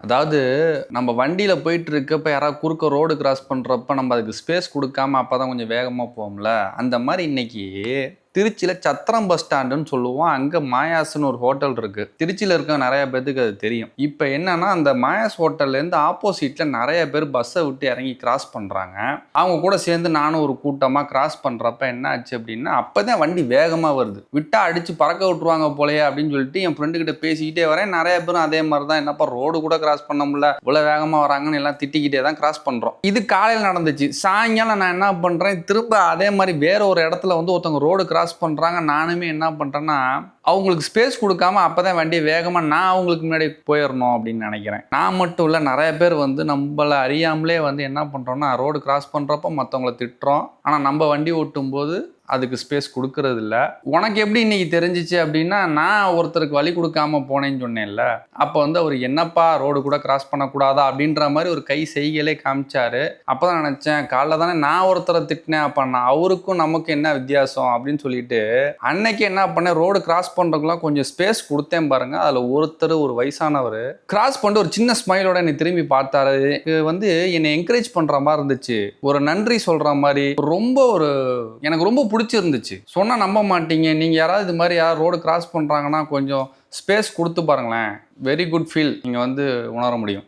அதாவது நம்ம வண்டியில போயிட்டு இருக்கப்ப யாராவது குறுக்க ரோடு கிராஸ் பண்றப்ப நம்ம அதுக்கு ஸ்பேஸ் குடுக்காம அப்பதான் கொஞ்சம் வேகமா போவோம்ல. அந்த மாரி இன்னைக்கு திருச்சியில சத்திரம் பஸ் ஸ்டாண்டுன்னு சொல்லுவோம். அங்க மாயாஸ்ன்னு ஒரு ஹோட்டல் இருக்கு. திருச்சியில இருக்க நெறைய பேத்துக்கு அது தெரியும். இப்ப என்னன்னா, அந்த மாயாஸ் ஹோட்டல்லேருந்து ஆப்போசிட்ல நெறைய பேர் பஸ்ஸ விட்டு இறங்கி கிராஸ் பண்றாங்க. அவங்க கூட சேர்ந்து நானும் ஒரு கூட்டமா கிராஸ் பண்றப்ப என்ன ஆச்சு அப்டின்னா, அப்பதான் வண்டி வேகமா வருது. விட்டா அடிச்சு பறக்க விட்டுருவாங்க போலயே அப்டின்னு சொல்லிட்டு என் ஃப்ரெண்டு கிட்ட பேசிக்கிட்டே வரேன். நெறைய பேரும் அதே மாரி தான், என்னப்பா ரோடு கூட கிராஸ் பண்ண முடியல, இவ்வளவு வேகமா வராங்கன்னு எல்லாம் திட்டிக்கிட்டே தான் கிராஸ் பண்றோம். இது காலையில நடந்துச்சு. சாயங்காலம் நான் என்ன பண்றேன், திரும்ப அதே மாரி வேற ஒரு இடத்துல வந்து ஒருத்தவங்க ரோடு கிராஸ் பண்றாங்க. நானுமே என்ன பண்றேன்னா, அவங்களுக்கு ஸ்பேஸ் குடுக்காம அப்பதான் வண்டிய வேகமா நான் அவங்களுக்கு முன்னாடி போயிரணும் அப்படின்னு நினைக்கிறேன். நான் மட்டும் இல்ல, நெறைய பேர் வந்து நம்மள அறியாமலே வந்து என்ன பண்றோம்னா, ரோடு கிராஸ் பண்றப்ப மத்தவங்கள திட்டுறோம். ஆனா நம்ம வண்டி ஓட்டும்போது அதுக்கு ஸ்பேஸ் குடுக்கறது இல்ல. உனக்கு எப்படி இன்னைக்கு தெரிஞ்சிச்சு அப்படின்னா, நான் ஒருத்தருக்கு வழி குடுக்காம போனேன்னு சொன்னேன்ல. அப்ப வந்து அவரு என்னப்பா ரோடு கூட கிராஸ் பண்ணக்கூடாதா அப்படின்ற மாரி ஒரு கை செய்கையிலே காமிச்சாரு. அப்பதான் நினைச்சேன், காலைல தானே நான் ஒருத்தரை திட்டினேன், அப்ப நான் அவருக்கும் நமக்கும் என்ன வித்தியாசம் அப்படின்னு சொல்லிட்டு அன்னைக்கு என்ன பண்ணேன், ரோடு கிராஸ் பண்றதுக்குலாம் கொஞ்சம் ஸ்பேஸ் குடுத்தேன் பாருங்க. அதுல ஒருத்தர், ஒரு வயசானவரு கிராஸ் பண்ணிட்டு ஒரு சின்ன ஸ்மைலோட என்னை திரும்பி பார்த்தாரு. இது வந்து என்னை என்கரேஜ் பண்ற மாதிரி இருந்துச்சு. ஒரு நன்றி சொல்ற மாதிரி, ரொம்ப ஒரு எனக்கு ரொம்ப பிடிச்சிருந்துச்சு. சொன்னா நம்ப மாட்டீங்க. நீங்க யாராவது இது மாதிரி யாராவது ரோடு கிராஸ் பண்றாங்கன்னா கொஞ்சம் ஸ்பேஸ் குடுத்து பாருங்களேன். வெரி குட் ஃபீல் நீங்க வந்து உணர முடியும்.